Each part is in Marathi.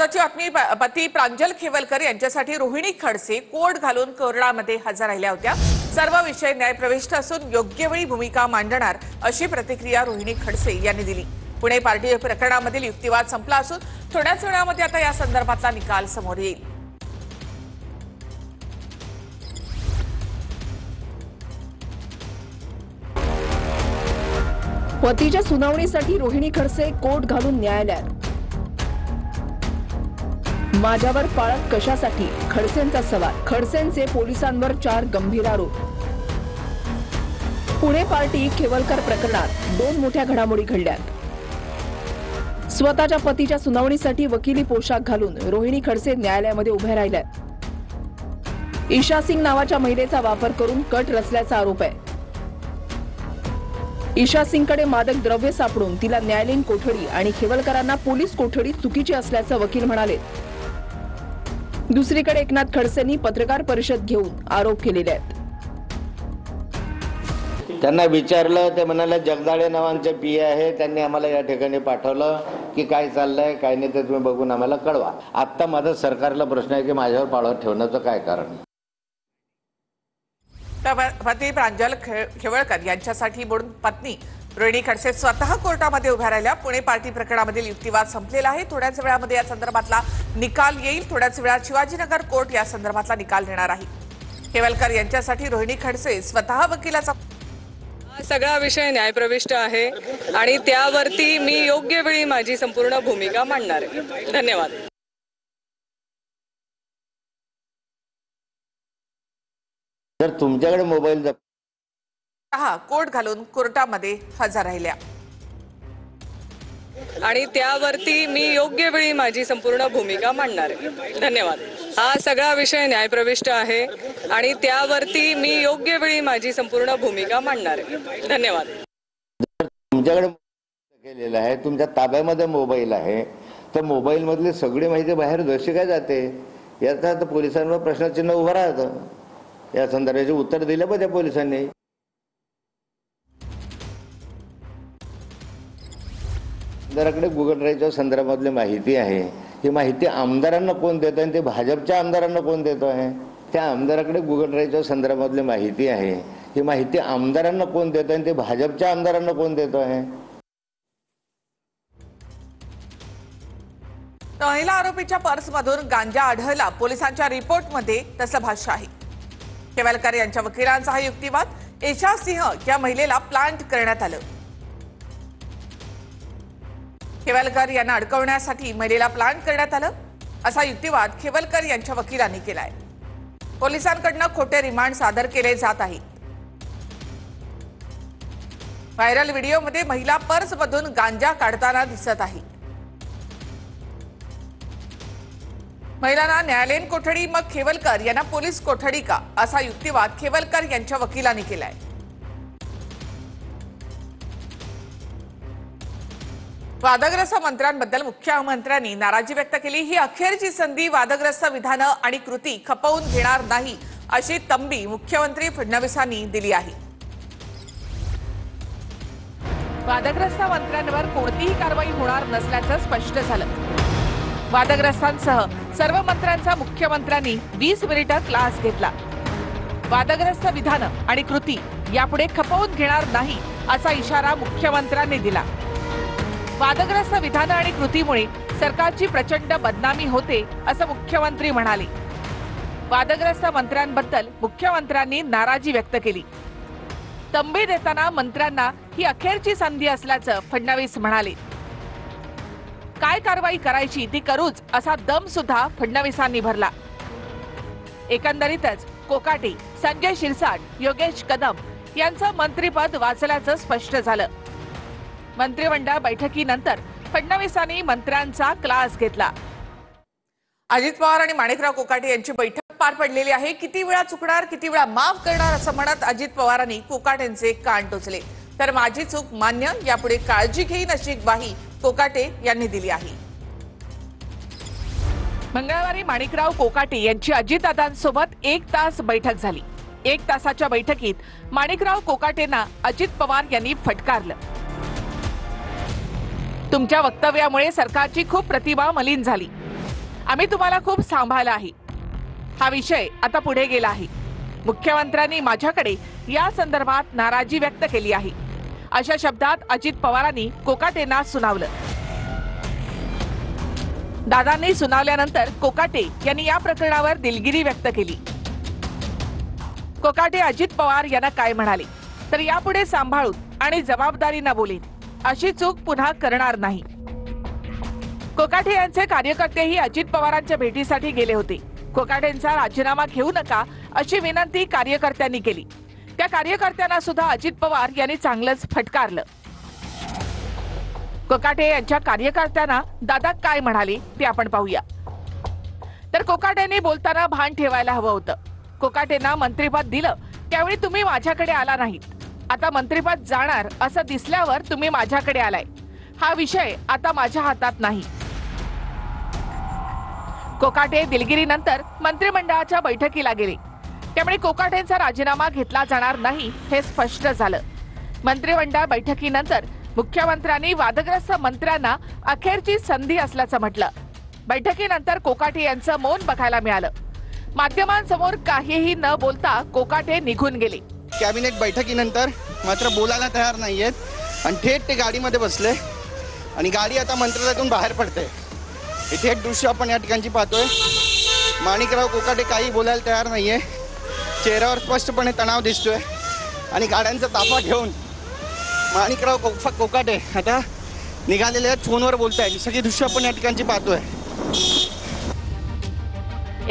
महत्वाची बातमी पती प्रांजल खेवलकर यांच्यासाठी रोहिणी खडसे कोर्ट घालून कोर्टामध्ये हजर राहिल्या होत्या। सर्व विषय न्यायप्रविष्ट असून योग्य वेळी भूमिका मांडणार अशी प्रतिक्रिया रोहिणी खडसे यांनी दिली। पुणे पार्टी प्रकरणामधील युक्तिवाद संपला असून थोड्याच वेळामध्ये आता या संदर्भातला निकाल समोर येईल। पतीच्या सुनावणीसाठी रोहिणी खडसे कोर्ट घालून न्यायालयात। माझ्यावर पाळत कशासाठी खडसेंचा सवाल। खडसेंचे पोलिसांवर 4 गंभीर आरोप। पुणे पार्टी खेवलकर प्रकरणात 2 मोठ्या घडामोडी घडल्यात। स्वतःच्या पतीच्या सुनावणीसाठी वकिली पोशाख घालून रोहिणी खडसे न्यायालयामध्ये उभ्या राहिल्यात। ईशा सिंग नावाच्या महिलेचा वापर करून कट रचल्याचा आरोप आहे। ईशा सिंगकडे मादक द्रव्य सापडून तिला न्यायालयीन कोठडी आणि खेवलकरांना पोलीस कोठडी चुकीची असल्याचं वकील म्हणाले। दुसरीकडे एकनाथ खडसेंनी पत्रकार परिषद घेऊन आरोप केलेले आहेत। त्यांना विचारलं ते म्हणाले जगदाळे नावांचे पी आहे, त्यांनी आम्हाला या ठिकाणी पाठवलं की काय चाललंय काय नाही ते तुम्ही बघून आम्हाला कळवा। आता माझा सरकारला प्रश्न आहे की माझ्यावर पाळत ठेवण्याचं काय कारण। पती प्रांजल खेवलकर यांच्यासाठी म्हणून पत्नी रोहिणी खडसे स्वतः कोर्टामध्ये उभ्या राहिल्या। पुणे पार्टी प्रकरणामधील युक्तिवाद संपलेला आहे। थोड्याच वेळामध्ये या संदर्भातला निकाल येईल। थोड्याच वेळात शिवाजीनगर कोर्ट या संदर्भातला निकाल देणार आहे। खेवलकर यांच्यासाठी रोहिणी खडसे स्वतः वकिलाचा सगळा विषय न्यायप्रविष्ट आहे आणि त्यावरती मी योग्य वेळी माझी संपूर्ण भूमिका मांडणार आहे। धन्यवाद। जर तुमच्याकडे मोबाईल कोर्ट घालून कोर्टामध्ये हजर राहिल्या आणि त्यावरती मी योग्य वेळी माझी संपूर्ण भूमिका मांडणार आहे। धन्यवाद। हा सगळा विषय न्यायप्रविष्ट आहे आणि त्यावरती मी योग्य वेळी माझी संपूर्ण भूमिका मांडणार आहे। धन्यवाद। तुमच्याकडे केलेला आहे, तुमच्या ताब्यामध्ये मोबाईल आहे, तर मोबाईल मधली सगळी माहिती बाहेर कशी काय जाते याचा तर पोलिसांवर प्रश्नचिन्ह उभं राहतं। या संदर्भाचे उत्तर दिले पाहिजे पोलिसांनी। आमदाराकडे गुगल ड्राईव्हच्या संदर्भातली माहिती आहे, ही माहिती आमदारांना कोण देत आहे, ते भाजपच्या आमदारांना कोण देतो आहे। त्या आमदाराकडे गुगल ड्राईव्हच्या संदर्भातली माहिती आहे, ही माहिती आमदारांना कोण देत आहे, ते भाजपच्या आमदारांना कोण देतो आहे। महिला आरोपीच्या पर्समधून गांजा आढळला, पोलिसांच्या रिपोर्टमध्ये तसं भाष्य आहे। खेवलकर यांच्या वकिलांचा हा युक्तिवाद। ईशा सिंह या महिलेला प्लांट करण्यात आलं। खेवलकर यांना अडकवण्यासाठी महिलेला प्लांट करण्यात आलं असा युक्तिवाद खेवलकर यांच्या वकिलांनी केलाय। पोलिसांकडून खोटे रिमांड सादर केले जात आहे। व्हायरल व्हिडिओमध्ये महिला पर्समधून गांजा काढताना दिसत आहे। महिलांना न्यायालयीन कोठडी मग खेवलकर यांना पोलीस कोठडी का असा युक्तिवाद खेवलकर यांच्या वकिलांनी केलाय। वादग्रस्त मंत्र्यांबद्दल मुख्यमंत्र्यांनी नाराजी व्यक्त केली। ही अखेरची संधी, वादग्रस्त विधानं आणि कृती खपवून घेणार नाही अशी तंबी मुख्यमंत्री फडणवीसांनी दिली आहे। वादग्रस्त मंत्र्यांवर कोणतीही कारवाई होणार नसल्याचं स्पष्ट झालं। वादग्रस्तांसह सर्व मंत्र्यांचा मुख्यमंत्र्यांनी 20 मिनिटं क्लास घेतला। वादग्रस्त विधानं आणि कृती यापुढे खपवून घेणार नाही असा इशारा मुख्यमंत्र्यांनी दिला। वादग्रस्त विधानं आणि कृतीमुळे सरकारची प्रचंड बदनामी होते असं मुख्यमंत्री म्हणाले। वादग्रस्त मंत्र्यांबद्दल मुख्यमंत्र्यांनी नाराजी व्यक्त केली। तंबी देताना मंत्र्यांना ही अखेरची संधी असल्याचं फडणवीस म्हणाले। काय कारवाई करायची ती करूच असा दम सुद्धा फडणवीसांनी भरला। एकंदरीतच कोकाटे, संजय शिरसाट, योगेश कदम यांचं मंत्रिपद वाचल्याचं स्पष्ट झालं। मंत्रिमंडळ बैठकीनंतर फडणवीसांनी मंत्र्यांचा क्लास घेतला। अजित पवार आणि माणिकराव कोकाटे यांची बैठक पार पडलेली आहे। किती वेळा चुकणार, किती वेळा माफ करणार असं म्हणत अजित पवारांनी कोकाटेंचे कान टोचले। तर माझी चूक मान्य, यापुढे काळजी घेईन अशी ग्वाही कोकाटे यांनी दिली आहे। मंगळवारी माणिकराव कोकाटे यांची अजितदादांसोबत 1 तास बैठक झाली। 1 तासाच्या बैठकीत माणिकराव कोकाटेंना अजित पवार यांनी फटकारलं। तुमच्या वक्तव्यामुळे सरकारची खूप प्रतिमा मलिन झाली। आम्ही तुम्हाला खूप सांभाळलं आहे. हा विषय आता पुढे गेला आहे. मुख्यमंत्र्यांनी माझ्याकडे या संदर्भात नाराजी व्यक्त केली आहे. अशा शब्दात अजित पवारांनी कोकाटेंना सुनावलं. दादांनी सुनावल्यानंतर कोकाटे यांनी या प्रकरणावर दिलगिरी व्यक्त केली. कोकाटे अजित पवार यांना काय म्हणाले तर यापुढे सांभाळून आणि जबाबदारीने बोलेन, अशी चूक पुन्हा करणार नाही. कोकाटे यांचे कार्यकर्तेही अजित पवारांच्या भेटीसाठी गेले होते. कोकाटेंचा राजीनामा घेऊ नका अशी विनंती कार्यकर्त्यांनी केली. त्या कार्यकर्त्यांना सुद्धा अजित पवार यांनी चांगलंच फटकारलं. कोकाटे यांच्या कार्यकर्त्यांना दादा काय म्हणाले ते आपण पाहूया. तर कोकाटेंनी बोलताना भान ठेवायला हवं होतं. कोकाटेंना मंत्रिपद दिलं त्यावेळी तुम्ही माझ्याकडे आला नाहीत. आता मंत्रिपद जाणार असं दिसल्यावर तुम्ही माझ्याकडे आलाय. हा विषय आता माझ्या हातात नाही. कोकाटे दिलगिरीनंतर मंत्रिमंडळाच्या बैठकीला गेले. त्यामुळे कोकाटेंचा राजीनामा घेतला जाणार नाही हे स्पष्ट झालं. मंत्रिमंडळ बैठकीनंतर मुख्यमंत्र्यांनी वादग्रस्त मंत्र्यांना अखेरची संधी असल्याचं म्हटलं. बैठकीनंतर कोकाटे यांचं मौन बघायला मिळालं. माध्यमांसमोर काहीही न बोलता कोकाटे निघून गेले. कॅबिनेट बैठकीनंतर मात्र बोलायला तयार नाहीयेत आणि थेट ते गाडीमध्ये बसले आणि गाडी आता मंत्रालयातून बाहेर पडते. हे थेट दृश्य आपण या ठिकाणची पाहतोय. माणिकराव कोकाटे काही बोलायला तयार नाहीये. चेहऱ्यावर स्पष्टपणे तणाव दिसतोय आणि गाड्यांचा ताफा घेऊन माणिकराव कोकाटे आता निघालेले आहेत. फोनवर बोलतायत. सगळी दृश्य आपण या ठिकाणची पाहतोय.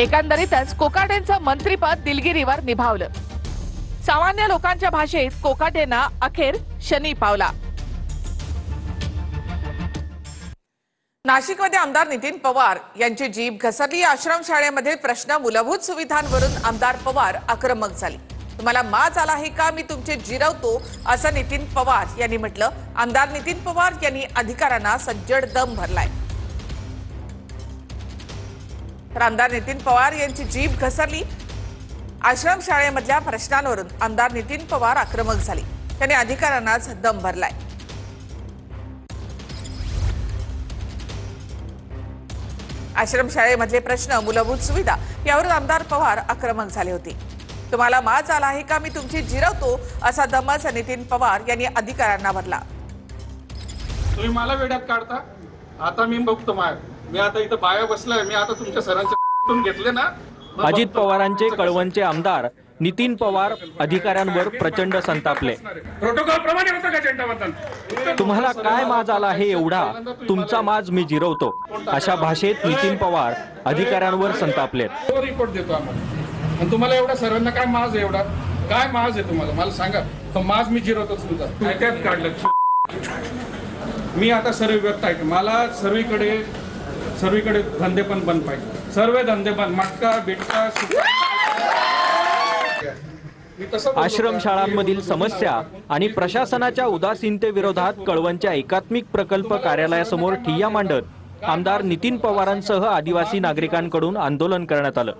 एकंदरीतच कोकाटेंचं मंत्रिपद दिलगिरीवर निभावलं. सामान्य लोकांच्या भाषेत कोकाटेंना अखेर शनी पावला. नाशिकमध्ये आमदार नितीन पवार यांची जीभ घसरली. आश्रमशाळेमध्ये प्रश्न मूलभूत सुविधांवरून आमदार पवार आक्रमक झाली. तुम्हाला माज आला आहे का, मी तुमचे जिरवतो असं नितीन पवार यांनी म्हटलं. आमदार नितीन पवार यांनी अधिकाऱ्यांना सज्जड दम भरलाय. तर आमदार नितीन पवार यांची जीभ घसरली. आश्रमशाळेमधल्या प्रश्नांवरून आमदार नितीन पवार आक्रमक झाले. त्यांनी अधिकाऱ्यांनाच दम भरलाय. आश्रमशाळेमधले प्रश्न मूलभूत सुविधा यावरून आमदार पवार आक्रमक झाले होते. तुम्हाला माज आला आहे का, मी तुमची जिरवतो असा दमच नितीन पवार यांनी अधिकाऱ्यांना भरला. तुम्ही मला वेड्यात काढता. आता मी बघतो मी आता इथं बाया बसलाय. मी आता तुमच्या सरांचे घेतले ना. अजित पवारांचे कळवणचे आमदार नितीन पवार अधिकाऱ्यांवर प्रचंड संतापले. प्रोटोकॉल प्रमाणे होतं का जनता? तुम्हाला काय माज आला आहे एवढा, तुमचा माज मी जिरवतो अशा भाषेत नितीन पवार अधिकाऱ्यांवर संतापले. रिपोर्ट देतो आम्हाला. आणि तुम्हाला एवढा सर्वांना काय माज आहे? एवढा काय माज आहे तुम्हाला मला सांगा. तो माज मी जिरवतो तुमचा. त्यात काढलं. मी आता सर्व व्यक्त आहे. मला सर्वीकडे धंदे पण बंद पाहिजे. सर्व धंदे बंद. मटका बिटका. आश्रमशाळांमधील समस्या आणि प्रशासनाच्या उदासीनतेविरोधात कळवणच्या एकात्मिक प्रकल्प कार्यालयासमोर ठिय्या मांडत आमदार नितीन पवारांसह आदिवासी नागरिकांकडून आंदोलन करण्यात आलं.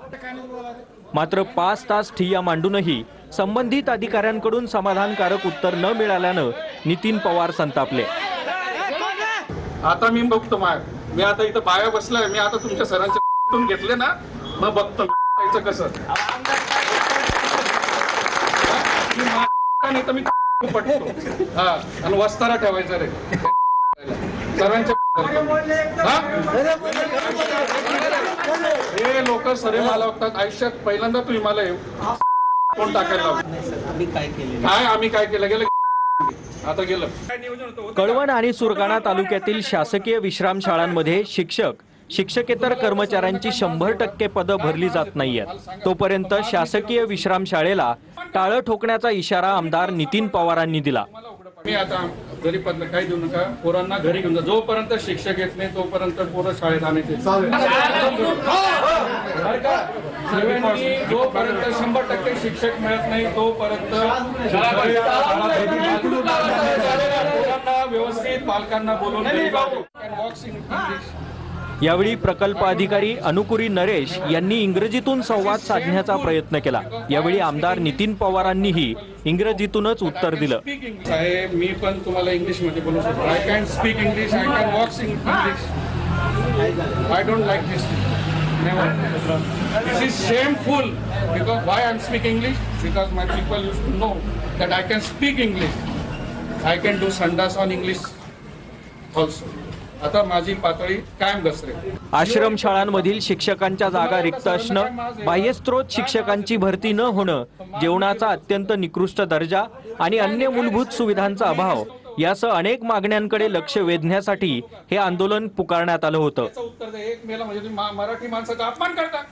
मात्र 5 तास ठिय्या मांडूनही संबंधित अधिकाऱ्यांकडून समाधानकारक उत्तर न मिळाल्यानं नितीन पवार संतापले. आता मी बघतो मी आता इथं बाया बसलाय. मी आता तुमच्या सरांचे घेतले ना. मग बघतो कसं. नाही तर मी पटतो. हा आणि वस्तारा ठेवायचा रे सरांच्या. हे लोक सरे मला बघतात. आयुष्यात पहिल्यांदा तुम्ही मला कोण टाकायला काय आम्ही काय केलं गेलं आता गेलं. कळवण आणि सुरगाणा तालुक्यातील शासकीय विश्रामशाळांमध्ये शिक्षकेतर कर्मचाऱ्यांची 100% पदं भरली जात नाहीयेत. तोपर्यंत शासकीय विश्रामशाळेला टाळं ठोकण्याचा इशारा आमदार नितीन पवारांनी दिला. मी आता घरी पद काही देऊ नका. पोरांना घरी घेऊन जा. जोपर्यंत शिक्षक येत नाही तोपर्यंत पोरं शाळेत आणायचे. जोपर्यंत 100% शिक्षक मिळत नाही तोपर्यंत पोरांना व्यवस्थित पालकांना बोलून. यावेळी प्रकल्प अधिकारी अनुकुरी नरेश यांनी इंग्रजीतून संवाद साधण्याचा प्रयत्न केला. यावेळी आमदार नितीन पवारांनीही इंग्रजीतूनच उत्तर दिलं. साहेब मी पण तुम्हाला इंग्लिश मध्ये बोलू शकतो. I can speak English. I can walk in English. I don't like this. Never. This is shameful. Because why I'm speaking English? Because my people used to know that I can speak English. I can do sandas on English also. आता माझी पातळी कायम घसरे. आश्रमशाळांमधील शिक्षकांच्या जागा रिक्त असणं, बाह्यस्त्रोत शिक्षकांची भरती न होणं, जेवणाचा अत्यंत निकृष्ट दर्जा आणि अन्य मूलभूत सुविधांचा अभाव यासह अनेक मागण्यांकडे लक्ष वेधण्यासाठी हे आंदोलन पुकारण्यात आलं होतं. उत्तर दे, एक मेला म्हणजे तुम्ही मराठी माणसाचा अपमान करता.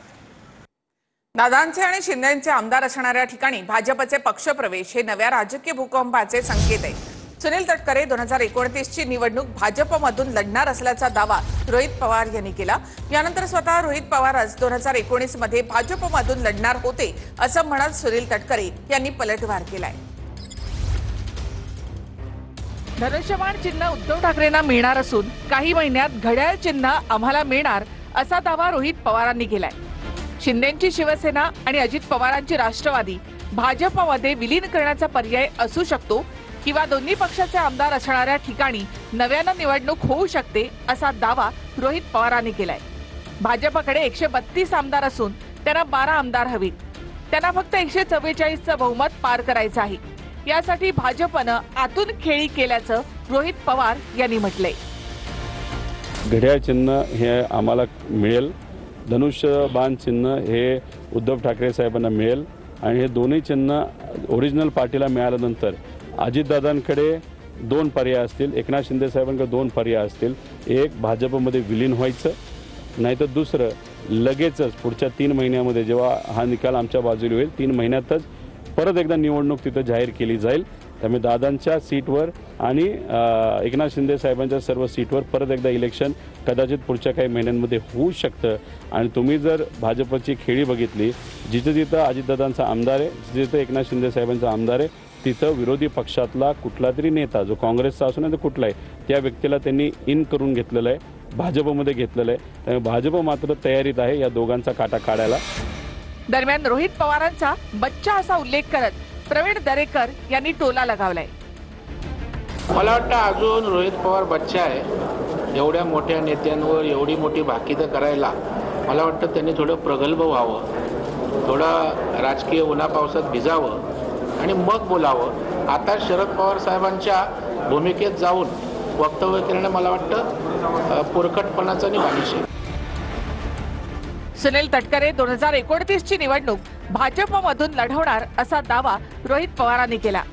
दादांचे आणि शिंदेचे आमदार असणाऱ्या ठिकाणी भाजपचे पक्षप्रवेश हे नव्या राजकीय भूकंपाचे संकेत आहे. सुनील तटकरे 2029ची निवडणूक भाजपमधून लढणार असल्याचा दावा रोहित पवार यांनी केला. यानंतर स्वतः रोहित पवारच 2019 मध्ये भाजपमधून लढणार होते असं म्हणत सुनील तटकरे यांनी पलटवार केलाय. धनुष्यबाण चिन्ह उद्धव ठाकरेंना मिळणार असून काही महिन्यात घड्याळ चिन्ह आम्हाला मिळणार असा दावा रोहित पवारांनी केलाय. शिंदेची शिवसेना आणि अजित पवारांची राष्ट्रवादी भाजपमध्ये विलीन करण्याचा पर्याय असू शकतो किंवा दोन्ही पक्षाचे आमदार असणाऱ्या ठिकाणी नव्यानं निवडणूक होऊ शकते असा दावा रोहित पवारांनी केलाय. भाजपकडे 132 आमदार असून त्यांना 12 आमदार हवीत. त्यांना फक्त 144चं बहुमत पार करायचं आहे. यासाठी भाजपनं आतून खेळी केल्याचं रोहित पवार यांनी म्हटलंय. घड्याळ चिन्ह हे आम्हाला मिळेल, धनुष्यबाण चिन्ह हे उद्धव ठाकरे साहेबांना मिळेल आणि हे दोन्ही चिन्ह ओरिजिनल पार्टीला मिळाल्यानंतर अजितदादांकडे 2 पर्याय असतील, एकनाथ शिंदे साहेबांकडे 2 पर्याय असतील. एक भाजपमध्ये विलीन व्हायचं, नाहीतर दुसरं लगेचच पुढच्या 3 महिन्यामध्ये जेव्हा हा निकाल आमच्या बाजूला होईल 3 महिन्यातच परत एकदा निवडणूक तिथं जाहीर केली जाईल. त्यामुळे दादांच्या सीटवर आणि एकनाथ शिंदे साहेबांच्या सर्व सीटवर परत एकदा इलेक्शन कदाचित पुढच्या काही महिन्यांमध्ये होऊ शकतं. आणि तुम्ही जर भाजपची खेळी बघितली, जिथं जिथं अजितदादांचा आमदार आहे, जिथं एकनाथ शिंदे साहेबांचा आमदार आहे, तिथं विरोधी पक्षातला कुठला तरी नेता जो काँग्रेसचा असू नाही तर कुठलाही त्या व्यक्तीला त्यांनी इन करून घेतलेलं आहे, भाजपमध्ये घेतलेलं आहे. त्यामुळे भाजप मात्र तयारीत आहे या दोघांचा काटा काढायला. दरम्यान रोहित पवारांचा बच्चा असा उल्लेख करत प्रवीण दरेकर यांनी टोला लगावलाय. मला वाटतं अजून रोहित पवार बच्चा आहे. एवढ्या मोठ्या नेत्यांवर एवढी मोठी भाकीतं करायला मला वाटतं त्यांनी थोडं प्रगल्भ व्हावं, थोडं राजकीय उन्हापावसात भिजावं आणि मग बोलावं. आता शरद पवार साहेबांच्या भूमिकेत जाऊन वक्तव्य करणं मला वाटतं पोरकटपणाचा निवानिश आहे. सुनील तटकरे 2029ची निवडणूक भाजपमधून लढवणार असा दावा रोहित पवारांनी केला.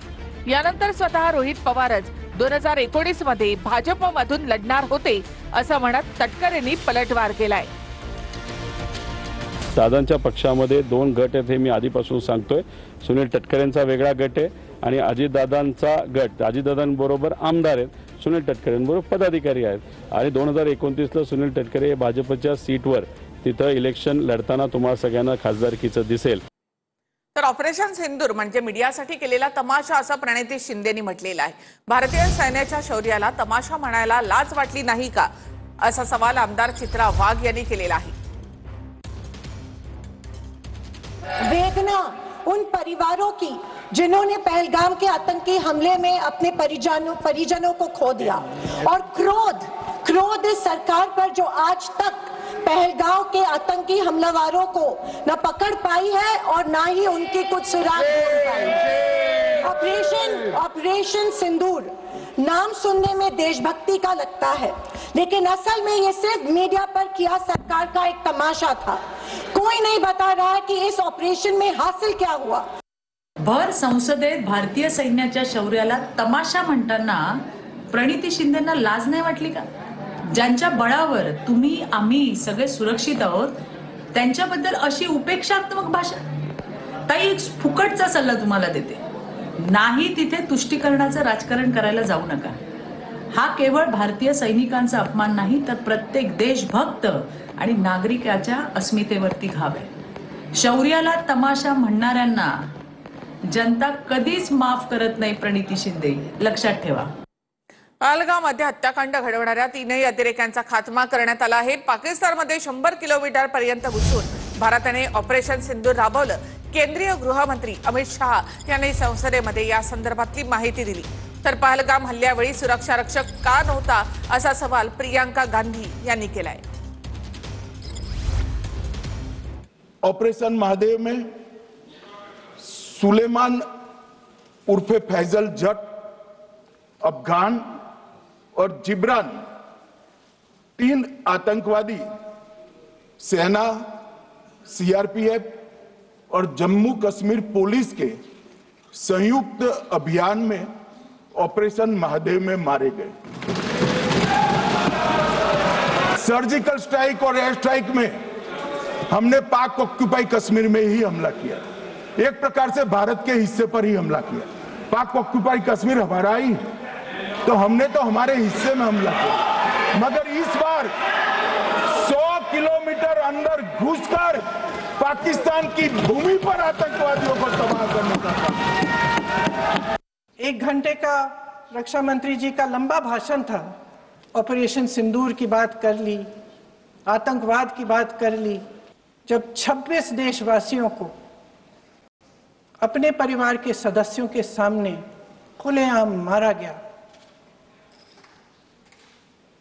यानंतर स्वतः रोहित पवारच 2019 मध्ये भाजपमधून लढणार होते असं म्हणत तटकरेंनी पलटवार केलाय. दादांच्या पक्षामध्ये 2 गट आहेत हे मी आधीपासून सांगतोय. सुनील तटकरेंचा वेगळा गट आहे आणि अजितदादांचा गट, अजितदादांबरोबर आमदार आहेत, सुनील तटकरेंबरोबर पदाधिकारी आहेत. आणि 2029ला सुनील तटकरे हे भाजपच्या सीटवर तिथं इलेक्शन लढताना तुम्हाला सगळ्यांना खासदारकीचं दिसेल. तर ऑपरेशन सिंदूर म्हणजे मीडियासाठी केलेला तमाशा असं प्रणिती शिंदेनी म्हटलेलं आहे. भारतीय सैन्याच्या शौर्याला तमाशा म्हणायला लाज वाटली नाही का असा सवाल आमदार चित्रा वाघ यांनी केलेला आहे. वेदना उन परिवारों की जिन्होंने पहलगाम के आतंकी हमले में अपने परिजनों को खो दिया, और क्रोध इस सरकार पर जो आज तक पहलगाम के आतंकी हमलावरों को न पकड़ पाई है और ना ही उनकी कुछ सुराग ढूंढ पाई. ऑपरेशन सिंदूर नाम सुनने में देशभक्ति का लगता है, लेकिन असल में ये सिर्फ मीडिया पर किया सरकार का एक तमाशा था. कोई नहीं बता रहा है कि इस ऑपरेशन में हासिल क्या हुआ. भर संसदेत भारतीय सैन्याच्या शौर्याला तमाशा म्हणताना प्रणिती शिंदेंना लाज नाही वाटली का? ज्यांच्या बळावर तुम्ही आम्ही सगळे सुरक्षित आहोत त्यांच्याबद्दल अशी उपेक्षात्मक भाषा. ताई, एक फुकटचा सल्ला तुम्हाला देते, नाही तिथे तुष्टीकरणाचं राजकारण करायला जाऊ नका. हा केवळ भारतीय सैनिकांचा अपमान नाही तर प्रत्येक देशभक्त आणि नागरिकाच्या अस्मितेवरती घाव आहे. शौर्याला तमाशा म्हणणाऱ्यांना जनता कधीच माफ करत नाही. प्रणिती शिंदे, लक्षात ठेवा. पहलगाममध्ये हत्याकांड घडवणाऱ्या 3 अतिरेक्यांचा खात्मा करण्यात आला आहे. पाकिस्तानमध्ये 100 किलोमीटर पर्यंत घुसून भारताने ऑपरेशन सिंदूर राबवलं. केंद्रीय गृहमंत्री अमित शहा यांनी संसदेमध्ये या संदर्भातली माहिती दिली. तर पहलगाम हल्ल्यावेळी सुरक्षा रक्षक का नव्हता असा सवाल प्रियांका गांधी यांनी केलाय. ऑपरेशन महादेव में सुलेमान उर्फे फैजल जट, अफगान और जिब्रान 3 आतंकवादी सेना, सीआरपीएफ और जम्मू कश्मीर पुलिस के संयुक्त अभियान में ऑपरेशन महादेव में मारे गए। सर्जिकल स्ट्राइक और एयर स्ट्राइक में हमने पाक ऑक्यूपाई कश्मीर में ही हमला किया, एक प्रकार से भारत के हिस्से पर ही हमला किया। पाक ऑक्यूपाई कश्मीर हमारा ही, तो हमने तो हमारे हिस्से में हमला किया, मगर इस बार 100 किलोमीटर अंदर घुसकर पाकिस्तान की भूमि पर आतंकवादियों को तबाह करने का काम। 1 घंटे का रक्षा मंत्री जी का लंबा भाषण था। ऑपरेशन सिंदूर की बात कर ली, आतंकवाद की बात कर ली। जब 26 देशवासियों को अपने परिवार के सदस्यों के सामने खुलेआम मारा गया,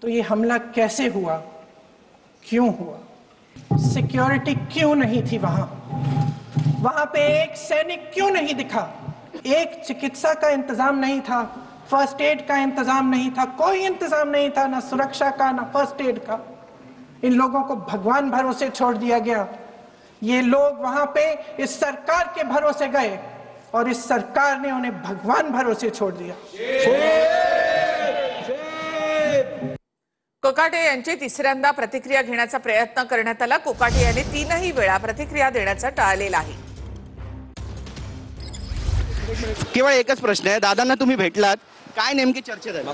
तो ये हमला कैसे हुआ, क्यों हुआ? सिक्योरिटी क्यों नहीं थी वहां पे एक सैनिक क्यों नहीं दिखा? एक चिकित्सा का इंतजाम नहीं था, फर्स्ट एड का इंतजाम नहीं था, कोई इंतजाम नहीं था, ना सुरक्षा का ना फर्स्ट एड का। इन लोगों को भगवान भरोसे छोड़ दिया गया। ये लोग वहां पे इस सरकार के भरोसे गए और इस सरकार ने उन्हें भगवान भरोसे छोड़ दिया। कोकाटे यांची तिसऱ्यांदा प्रतिक्रिया घेण्याचा प्रयत्न करण्यात आला। कोकाटे यांनी 3ही वेळा प्रतिक्रिया देण्याचं टाळलेलं आहे। केवळ एकच प्रश्न आहे, दादांना तुम्ही भेटलात, काय नेमकी चर्चा झाली?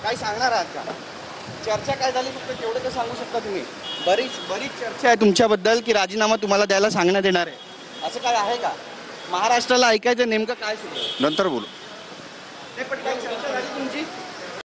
काय सांगणार आहात का? चर्चा काय झाली फक्त तेवढं तर सांगू शकता तुम्ही? बरीच चर्चा आहे तुमच्याबद्दल की राजीनामा तुम्हाला द्यायला सांगण्यात येणार आहे, असं काय आहे का? महाराष्ट्राला ऐकायचं नेमकं काय सुरू आहे? नंतर बोलू. नाही पण काय चर्चा झाली तुमची?